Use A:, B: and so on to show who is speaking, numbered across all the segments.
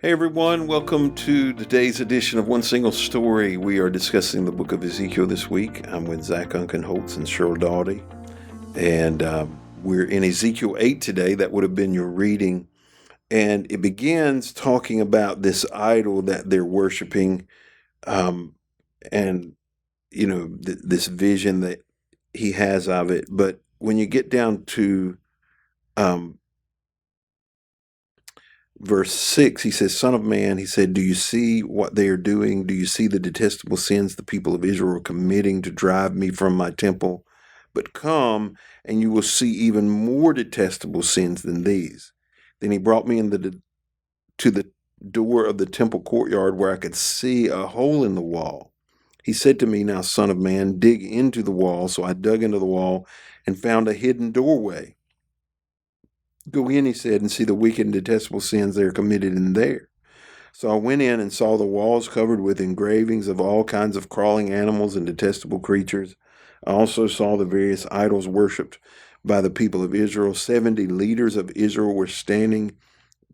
A: Hey everyone, welcome to today's edition of One Single Story. We are discussing the book of Ezekiel this week. I'm with Zack Unkenholz and Sheryl Daughety. And we're in Ezekiel 8 today. That would have been your reading. And it begins talking about this idol that they're worshiping, and, this vision that he has of it. But when you get down to verse 6, he says, Son of man, he said, do you see what they are doing? Do you see the detestable sins the people of Israel are committing to drive me from my temple? But come, and you will see even more detestable sins than these. Then he brought me to the door of the temple courtyard where I could see a hole in the wall. He said to me, Now, son of man, dig into the wall. So I dug into the wall and found a hidden doorway. Go in, he said, and see the wicked and detestable sins that are committed in there. So I went in and saw the walls covered with engravings of all kinds of crawling animals and detestable creatures. I also saw the various idols worshipped by the people of Israel. 70 leaders of Israel were standing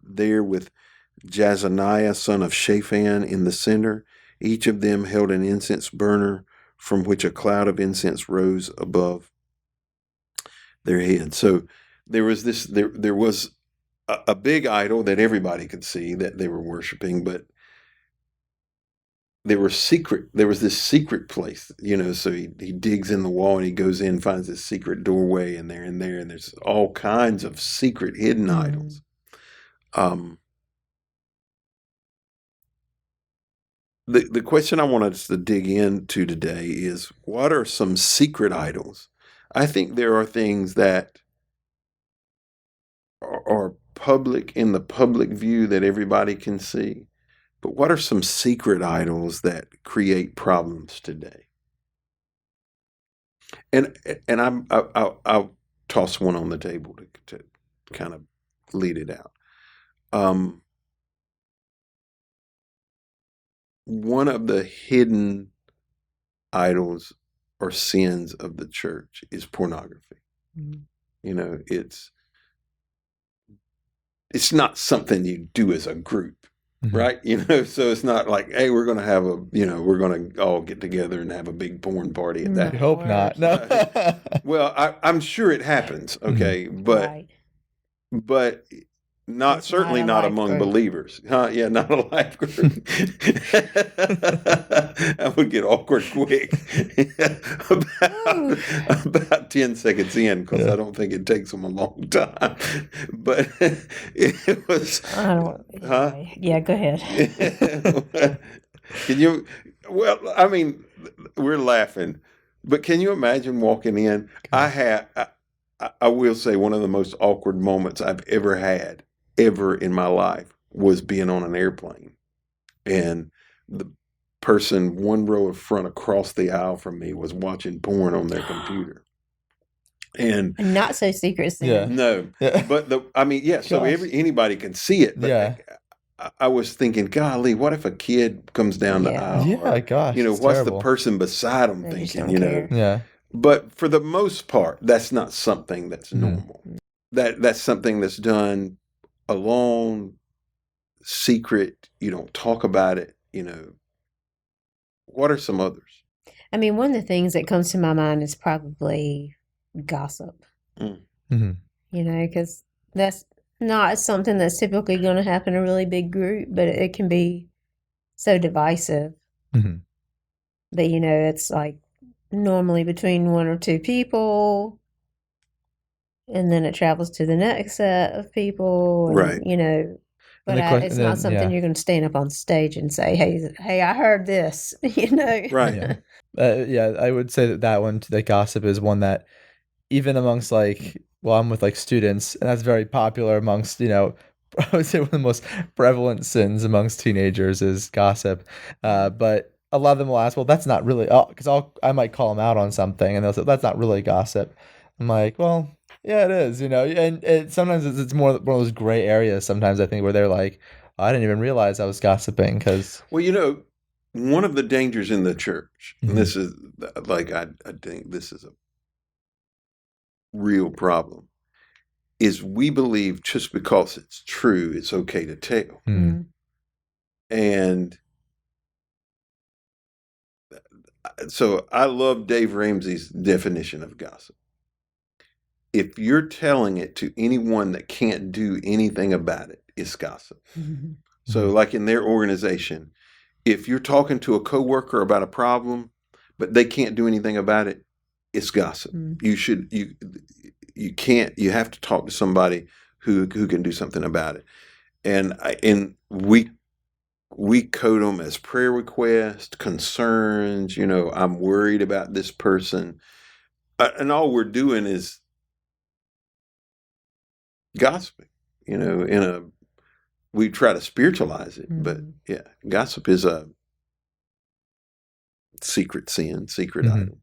A: there with Jazaniah, son of Shaphan, in the center. Each of them held an incense burner from which a cloud of incense rose above their heads. So there was a big idol that everybody could see that they were worshiping, but there was this secret place, so he digs in the wall and he goes in, finds this secret doorway, and they're in there, and there's all kinds of secret hidden idols. The question I want us to dig into today is, what are some secret idols? I think there are things that are public in the public view that everybody can see. But what are some secret idols that create problems today? And I'll toss one on the table to kind of lead it out. One of the hidden idols or sins of the church is pornography. Mm-hmm. It's not something you do as a group. Mm-hmm. Right? So it's not like, hey, we're going to we're going to all get together and have a big porn party at that.
B: I hope not. No.
A: Well, I'm sure it happens. Okay. Mm-hmm. But certainly not among believers. Yeah, not a life group. That would get awkward quick. about 10 seconds in, because I don't think it takes them a long time. But it was...
C: Yeah, go ahead.
A: Can you... Well, I mean, we're laughing. But can you imagine walking in? I will say one of the most awkward moments I've ever had in my life was being on an airplane, and the person one row of front across the aisle from me was watching porn on their computer. And
C: not so secret sin.
B: Yeah.
A: No. Yeah. But so anybody can see it. But
B: yeah.
A: I was thinking, golly, what if a kid comes down the aisle?
B: Yeah, gosh.
A: What's
B: terrible.
A: the person beside them thinking,
B: Yeah.
A: But for the most part, that's not something that's normal. That's something that's done alone, secret. You don't talk about it. What are some others?
C: I mean, one of the things that comes to my mind is probably gossip.
B: Mm-hmm.
C: Because that's not something that's typically going to happen in a really big group, but it can be so divisive.
B: Mm-hmm.
C: That, it's like normally between one or two people, and then it travels to the next set of people, and,
A: right?
C: But it's not something you're going to stand up on stage and say, "Hey, I heard this,"
A: Right?
B: Yeah, I would say that one, the gossip, is one that even amongst I'm with students, and that's very popular amongst I would say one of the most prevalent sins amongst teenagers is gossip. But a lot of them will ask, well, that's not really, because I might call them out on something, and they'll say, that's not really gossip. I'm like, well, yeah, it is, and sometimes it's more one of those gray areas sometimes, I think, where they're like, I didn't even realize I was gossiping, because...
A: Well, one of the dangers in the church, and this is, I think this is a real problem, is we believe just because it's true, it's okay to tell.
B: Mm-hmm.
A: And so I love Dave Ramsey's definition of gossip. If you're telling it to anyone that can't do anything about it, it's gossip.
C: Mm-hmm.
A: So like in their organization, if you're talking to a coworker about a problem, but they can't do anything about it, it's gossip.
C: Mm.
A: You have to talk to somebody who can do something about it. And we code them as prayer requests, concerns. I'm worried about this person, and all we're doing is gossiping. We try to spiritualize it, but yeah, gossip is a secret sin, secret idol.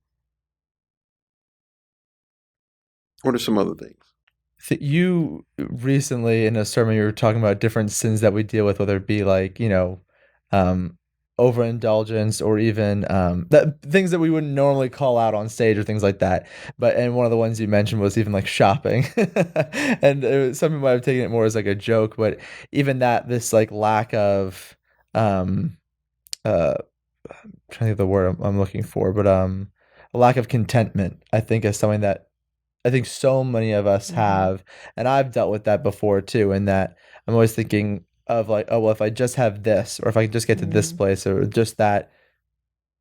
A: What are some other things?
B: You recently in a sermon you were talking about different sins that we deal with, whether it be like overindulgence or even that things that we wouldn't normally call out on stage or things like that. And one of the ones you mentioned was even like shopping, and some people might have taken it more as like a joke, but even that this like lack of I'm trying to think of the word I'm looking for, but a lack of contentment, I think, is something that I think so many of us have, and I've dealt with that before too. In that I'm always thinking of like, oh well, if I just have this, or if I can just get to this place, or just that,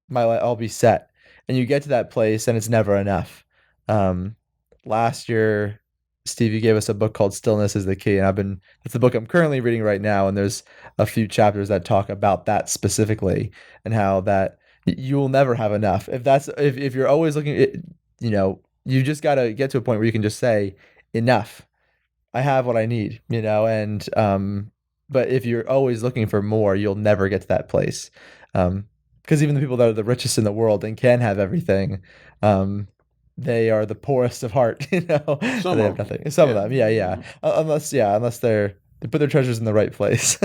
B: my life, I'll be set. And you get to that place, and it's never enough. Last year, Steve, you gave us a book called "Stillness is the Key," and it's the book I'm currently reading right now. And there's a few chapters that talk about that specifically, and how that you will never have enough. If you're always looking, you just gotta get to a point where you can just say enough. I have what I need, and but if you're always looking for more, you'll never get to that place. Because even the people that are the richest in the world and can have everything, they are the poorest of heart,
A: Some
B: they
A: of
B: have nothing.
A: them,
B: Some
A: yeah.
B: of them, yeah. Unless they put their treasures in the right place.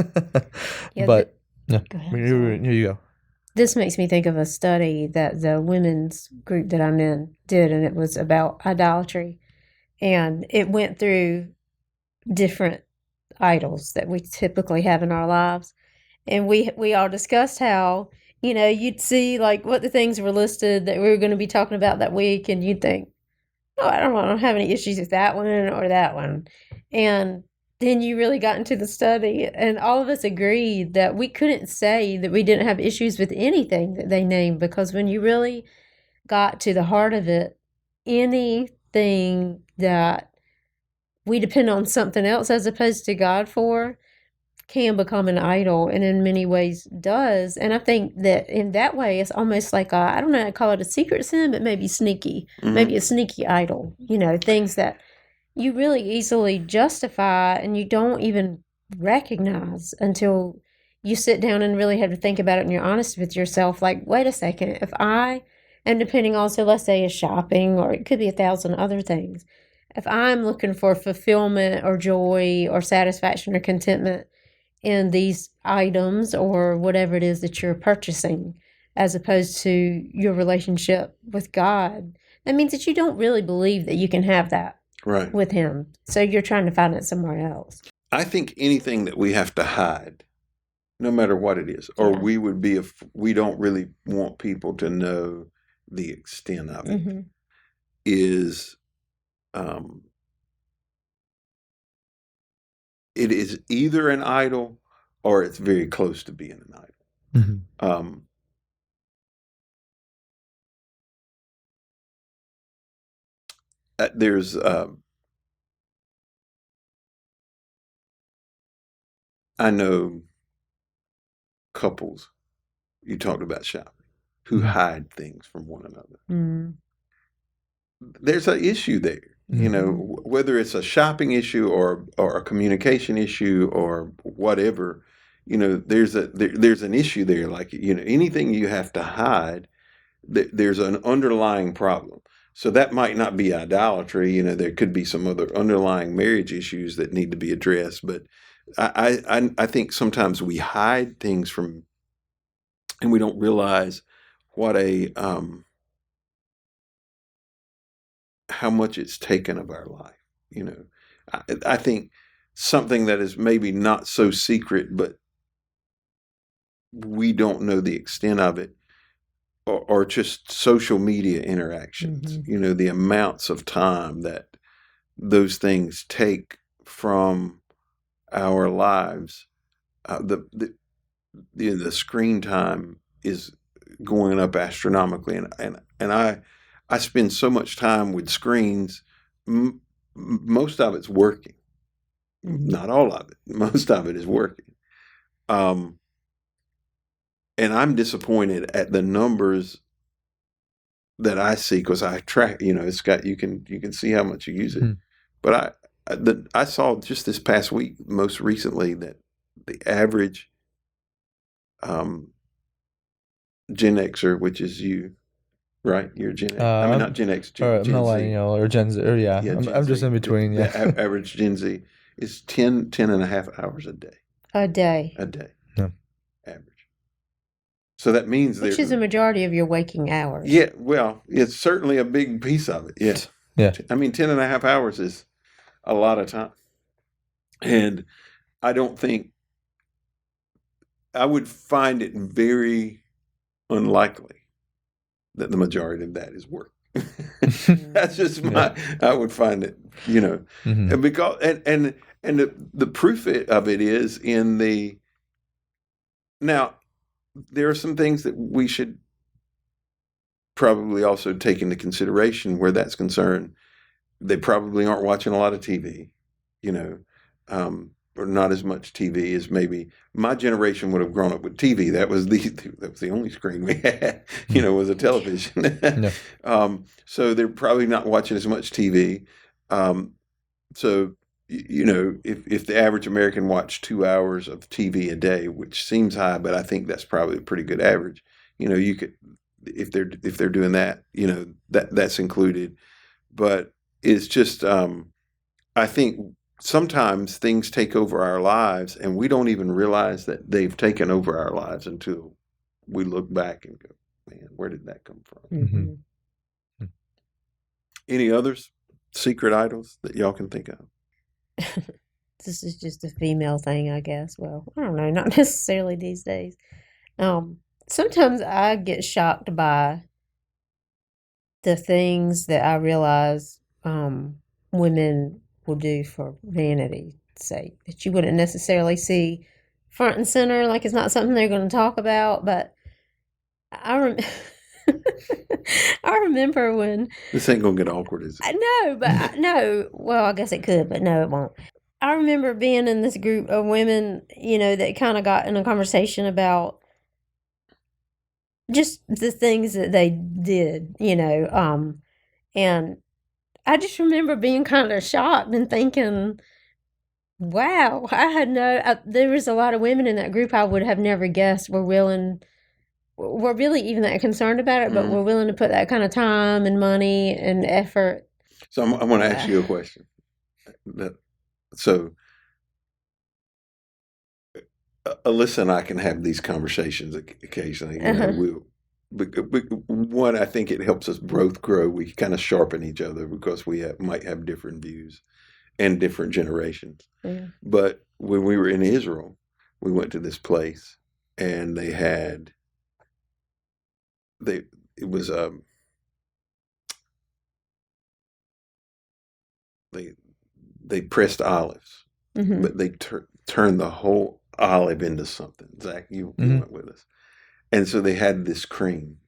C: Yeah,
B: But yeah,
C: go ahead,
B: here you go.
C: This makes me think of a study that the women's group that I'm in did, and it was about idolatry. And it went through different idols that we typically have in our lives. And we all discussed how, you'd see like what the things were listed that we were going to be talking about that week, and you'd think, oh, I don't have any issues with that one or that one. And then you really got into the study, and all of us agreed that we couldn't say that we didn't have issues with anything that they named, because when you really got to the heart of it, anything that we depend on something else as opposed to God for can become an idol, and in many ways does. And I think that in that way, it's almost like I don't know, I call it a secret sin, but maybe sneaky, maybe a sneaky idol. Things that you really easily justify and you don't even recognize until you sit down and really have to think about it and you're honest with yourself. Like, wait a second, if I, and depending also, let's say, is shopping, or it could be 1,000 other things. If I'm looking for fulfillment or joy or satisfaction or contentment in these items or whatever it is that you're purchasing, as opposed to your relationship with God, that means that you don't really believe that you can have that
A: Right.
C: with Him. So you're trying to find it somewhere else.
A: I think anything that we have to hide, no matter what it is, or we would be if we don't really want people to know the extent of it, is it is either an idol or it's very close to being an idol. There's I know couples, you talked about shopping, who hide things from one another. There's an issue there, whether it's a shopping issue or a communication issue or whatever. There's an issue there. Like, anything you have to hide, there's an underlying problem. So that might not be idolatry. There could be some other underlying marriage issues that need to be addressed. But I think sometimes we hide things from, and we don't realize what how much it's taken of our life. I think something that is maybe not so secret, but we don't know the extent of it, or just social media interactions.
C: Mhm.
A: The amounts of time that those things take from our lives. The screen time is going up astronomically, and I spend so much time with screens. Most of it's working, not all of it. Most of it is working, and I'm disappointed at the numbers that I see, because I track. It's got, you can see how much you use it. But I saw just this past week, most recently, that the average Gen Xer, which is you, right? You're Gen X. I mean, not Gen X,
B: or
A: Gen Z.
B: millennial or Gen Z, or yeah,
A: Yeah, Gen
B: I'm just
A: Z.
B: in between.
A: The
B: Yeah.
A: average Gen Z is 10 and a half hours a day.
C: A day.
A: A day.
B: Yeah.
A: Average. So that means
C: Which is a majority of your waking hours.
A: Yeah, well, it's certainly a big piece of it. Yeah.
B: Yeah.
A: I mean, 10 and a half hours is a lot of time. And I don't think, I would find it very unlikely that the majority of that is work. That's just I would find it,
B: Mhm.
A: because, and the proof of it is in now, there are some things that we should probably also take into consideration where that's concerned. They probably aren't watching a lot of TV, or not as much TV as maybe my generation would have grown up with TV. That was the only screen we had, was a television. So they're probably not watching as much TV. So, if the average American watched 2 hours of TV a day, which seems high, but I think that's probably a pretty good average. You could, if they're doing that, that's included. But it's just, I think sometimes things take over our lives, and we don't even realize that they've taken over our lives until we look back and go, "Man, where did that come from?"
C: Mm-hmm.
A: Any others, secret idols that y'all can think of?
C: This is just a female thing, I guess. Well, I don't know, not necessarily these days. Sometimes I get shocked by the things that I realize women will do for vanity's sake, that you wouldn't necessarily see front and center, like it's not something they're going to talk about. But I I remember when
A: This ain't gonna get awkward, is it?
C: I know, but no. Well, I guess it could, but no, it won't. I remember being in this group of women, that kind of got in a conversation about just the things that they did, and I just remember being kind of shocked and thinking, wow, there was a lot of women in that group I would have never guessed were really even that concerned about it, but were willing to put that kind of time and money and effort.
A: So I'm going to ask you a question. So Alyssa and I can have these conversations occasionally. One, I think it helps us both grow. We kind of sharpen each other because we might have different views and different generations.
C: Yeah.
A: But when we were in Israel, we went to this place, and it was they pressed olives, but they turned the whole olive into something. Zach, you went with us. And so they had this cream,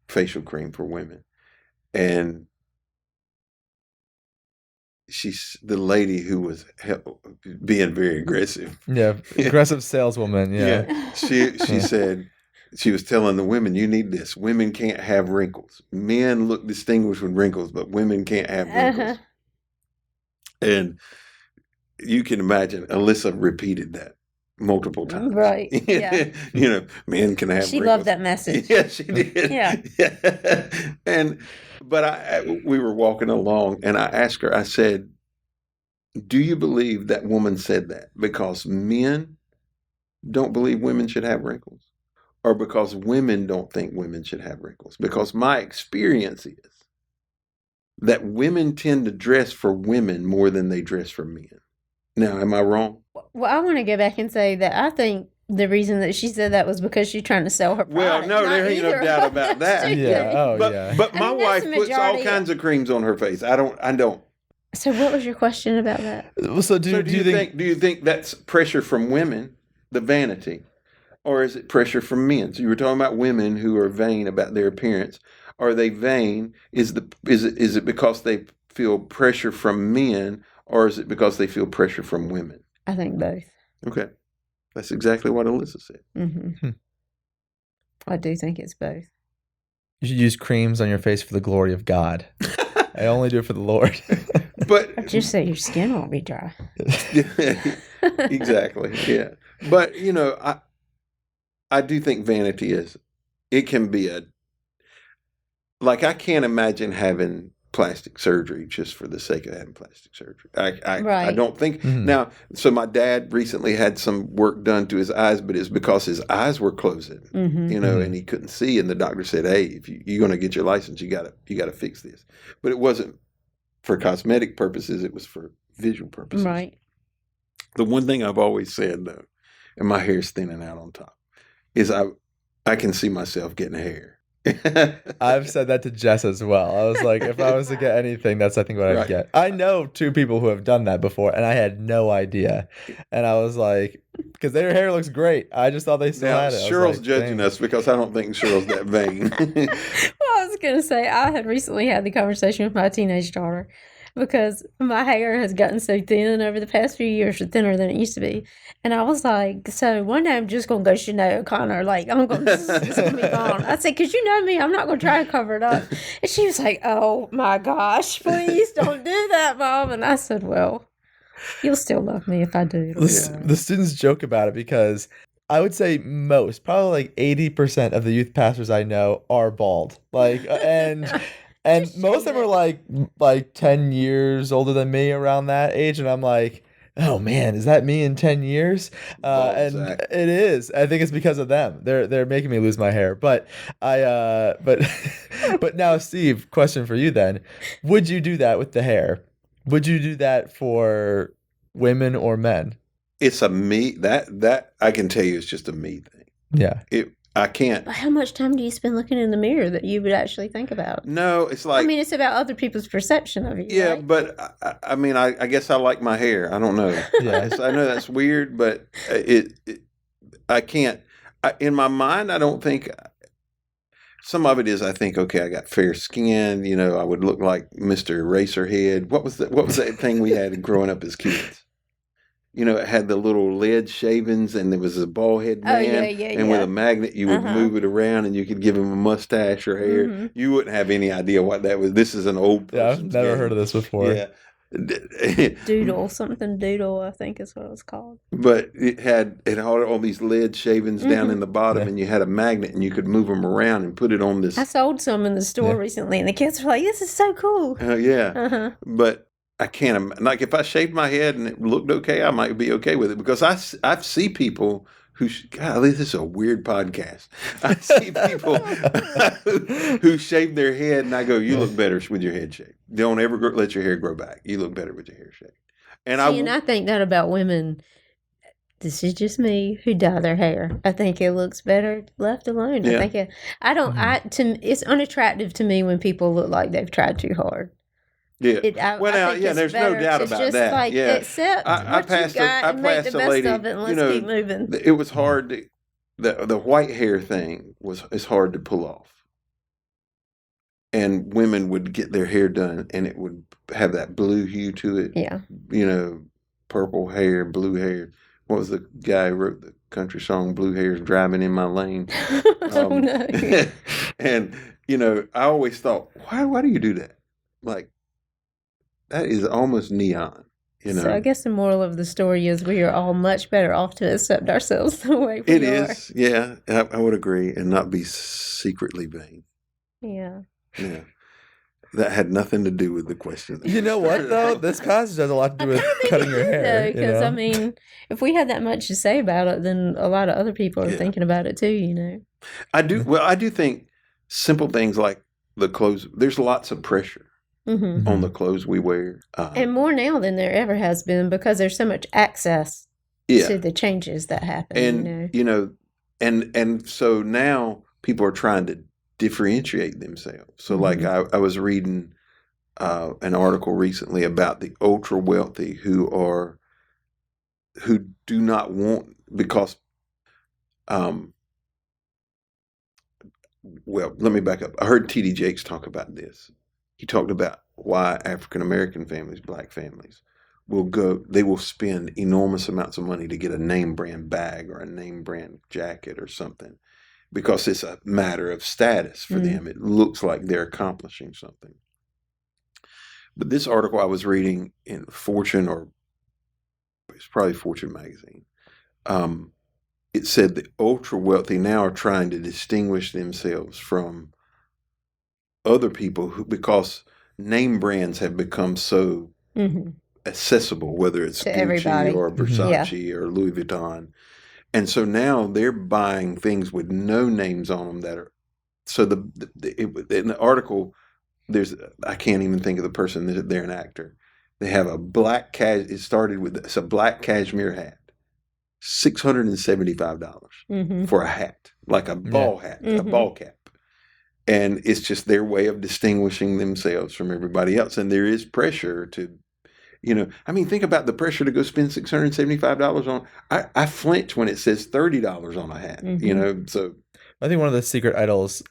A: facial cream for women. And she's the lady who was being very aggressive.
B: Yeah, aggressive saleswoman. Yeah.
A: She said, she was telling the women, you need this. Women can't have wrinkles. Men look distinguished with wrinkles, but women can't have wrinkles. And you can imagine Alyssa repeated that multiple times.
C: Right. Yeah.
A: Men can have
C: She
A: wrinkles.
C: loved that message.
A: Yeah, she did.
C: Yeah.
A: But we were walking along, and I asked her, I said, do you believe that woman said that because men don't believe women should have wrinkles, or because women don't think women should have wrinkles? Because my experience is that women tend to dress for women more than they dress for men. Now, am I wrong?
C: Well, I want to go back and say that I think the reason that she said that was because she's trying to sell her
A: Well,
C: product.
A: no,
C: Not
A: there ain't no
C: either
A: doubt
C: of
A: about
C: us
A: that.
C: do.
B: Yeah. Oh,
A: But
B: yeah.
A: but
C: I
A: my
C: mean, that's
A: wife
C: the
A: puts all
C: majority.
A: kinds of creams on her face. I don't.
C: So what was your question about that?
B: So
A: So do you think that's pressure from women, the vanity, or is it pressure from men? So you were talking about women who are vain about their appearance. Are they vain? Is it because they feel pressure from men, or is it because they feel pressure from women?
C: I think both.
A: Okay, that's exactly what Alyssa said.
C: Hmm. I do think it's both.
B: You should use creams on your face for the glory of God. I only do it for the Lord.
A: But
C: Just so your skin won't be dry.
A: exactly, yeah. But I do think vanity it can be I can't imagine having plastic surgery just for the sake of having plastic surgery. I
C: Right.
A: don't think
B: Mhm.
A: now. So my dad recently had some work done to his eyes, but it's because his eyes were closing,
C: Mm-hmm.
A: and he couldn't see. And the doctor said, "Hey, if you're going to get your license, you got to fix this." But it wasn't for cosmetic purposes; it was for visual purposes.
C: Right.
A: The one thing I've always said though, and my hair's thinning out on top, is I can see myself getting hair.
B: I've said that to Jess as well. I was like, if I was to get anything, that's I think what I'd
A: Right.
B: get. I know 2 people who have done that before, and I had no idea. And I was like, because their hair looks great. I just thought they still
A: Now,
B: had it. I was
A: Cheryl's
B: like,
A: judging
B: dang.
A: us because I don't think Cheryl's that vain.
C: Well, I was going to say, I had recently had the conversation with my teenage daughter because my hair has gotten so thin over the past few years, thinner than it used to be. And I was like, so one day I'm just going to go Sinead O'Connor. Like, I'm going to, it's going to be gone. I said, because you know me, I'm not going to try to cover it up. And she was like, oh my gosh, please don't do that, Mom. And I said, well, you'll still love me if I do. It'll be all right.
B: The students joke about it because I would say probably like 80% of the youth pastors I know are bald. Like, and
C: Just
B: most of them are like 10 years older than me, around that age, and I'm like, oh man, is that me in 10 years?
A: Bald
B: And
A: Zack.
B: it is. I think it's because of them. They're making me lose my hair. But but now, Steve, question for you then. Would you do that with the hair? Would you do that for women or men?
A: It's a me that I can tell you it's just a me thing.
B: Yeah.
A: I can't.
C: But how much time do you spend looking in the mirror that you would actually think about?
A: No, it's like
C: I mean, it's about other people's perception of you.
A: yeah,
C: right?
A: but I mean I guess I like my hair. I don't know.
B: Yeah.
A: I know that's weird, but I can't. In my mind, I don't think. Some of it is I think, okay, I got fair skin. I would look like Mr. Eraserhead. What was that thing we had growing up as kids? It had the little lead shavings, and there was a bald head man, and with a magnet you would move it around, and you could give him a mustache or hair.
C: Mm-hmm.
A: You wouldn't have any idea what that was. This is an old
B: Yeah, I've
A: person's
B: never
A: game.
B: heard of this before.
A: Yeah.
C: Doodle, something doodle, I think is what it was called.
A: But it had all these lead shavings down in the bottom,
B: Yeah.
A: and you had a magnet, and you could move them around and put it on this.
C: I sold some in the store recently, and the kids were like, "This is so cool."
A: Yeah,
C: Uh-huh.
A: but I can't like if I shaved my head and it looked okay, I might be okay with it because I see people who golly, this is a weird podcast. I see people who shave their head, and I go, "You look better with your head shaved. Don't ever let your hair grow back. You look better with your hair shaved." And
C: I think that about women. This is just me who dye their hair. I think it looks better left alone.
A: Yeah.
C: I think it's unattractive to me when people look like they've tried too hard.
A: yeah.
C: I think it's
A: there's
C: better
A: no doubt
C: to
A: about
C: just,
A: that.
C: like,
A: yeah,
C: accept
A: I
C: what you
A: passed
C: got and make the
A: a
C: best
A: lady.
C: of it, and let's keep moving.
A: It was hard. The white hair thing is hard to pull off, and women would get their hair done, and it would have that blue hue to it.
C: Yeah.
A: Purple hair, blue hair. What was the guy who wrote the country song "Blue Hair's Driving in My Lane"?
C: Oh no.
A: And I always thought, why do you do that? Like, that is almost neon.
C: So I guess the moral of the story is we are all much better off to accept ourselves the way we
A: It
C: are.
A: is, yeah. I would agree, and not be secretly vain.
C: Yeah.
A: Yeah, that had nothing to do with the question.
B: You know what though? This passage has a lot to do with cutting your hair.
C: Because I mean, if we had that much to say about it, then a lot of other people are thinking about it too.
A: I do. Well, I do think simple things like the clothes. There's lots of pressure
C: Mm-hmm.
A: on the clothes we wear,
C: And more now than there ever has been because there's so much access
A: Yeah.
C: to the changes that happen.
A: And and so now people are trying to differentiate themselves. So like I was reading an article recently about the ultra wealthy who do not want, because well, let me back up. I heard T.D. Jakes talk about this. He talked about why African American families, black families, they will spend enormous amounts of money to get a name brand bag or a name brand jacket or something, because it's a matter of status for them. It looks like they're accomplishing something. But this article I was reading in Fortune, or it's probably Fortune magazine, it said the ultra wealthy now are trying to distinguish themselves from other people because name brands have become so accessible, whether it's
C: to
A: Gucci
C: everybody.
A: or Versace or Louis Vuitton. And so now they're buying things with no names on them that are, so in the article, I can't even think of the person, they're an actor. They have a it started with, it's a black cashmere hat. $675 for a hat, like a ball hat, a ball cap. And it's just their way of distinguishing themselves from everybody else. And there is pressure to, think about the pressure to go spend $675 on. I flinch when it says $30 on a hat, so.
B: I think one of the secret idols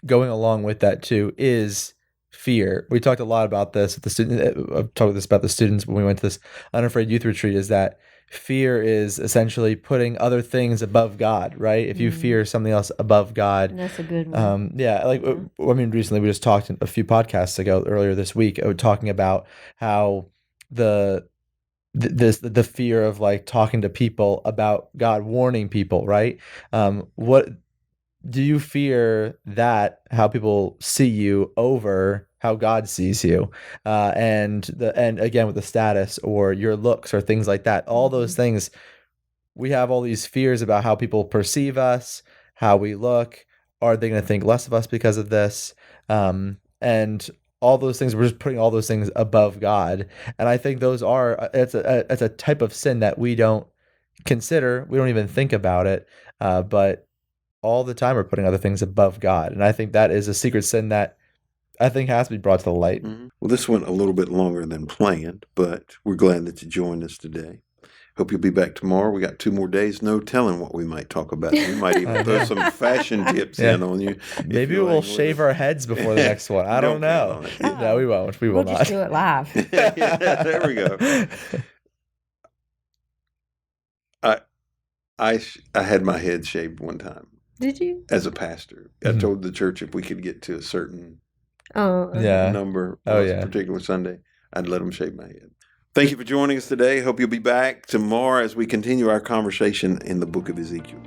B: going along with that too is fear. We talked a lot about this with the student. I've talked about the students when we went to this Unafraid Youth Retreat, is that fear is essentially putting other things above God, right? If you fear something else above God.
C: And that's a good one.
B: Recently we just talked a few podcasts ago, earlier this week, talking about how the fear of like talking to people about God, warning people, right? What do you fear, that how people see you over how God sees you, and again with the status or your looks or things like that, all those things, we have all these fears about how people perceive us, how we look. Are they going to think less of us because of this? And all those things, we're just putting all those things above God. And I think those it's a type of sin that we don't consider. We don't even think about it. But all the time we're putting other things above God. And I think that is a secret sin that I think has to be brought to the light.
A: Well, this went a little bit longer than planned, but we're glad that you joined us today. Hope you'll be back tomorrow. We got 2 more days. No telling what we might talk about. We might even throw some fashion tips in on you.
B: Maybe we'll shave our heads before the next one. I don't know. No, we won't. We will
C: We'll
B: not.
C: just do it live.
A: There we go. I had my head shaved one time.
C: Did you?
A: As a pastor, I told the church if we could get to a certain
B: Yeah.
A: number on a particular Sunday, I'd let them shave my head. Thank you for joining us today. Hope you'll be back tomorrow as we continue our conversation in the book of Ezekiel.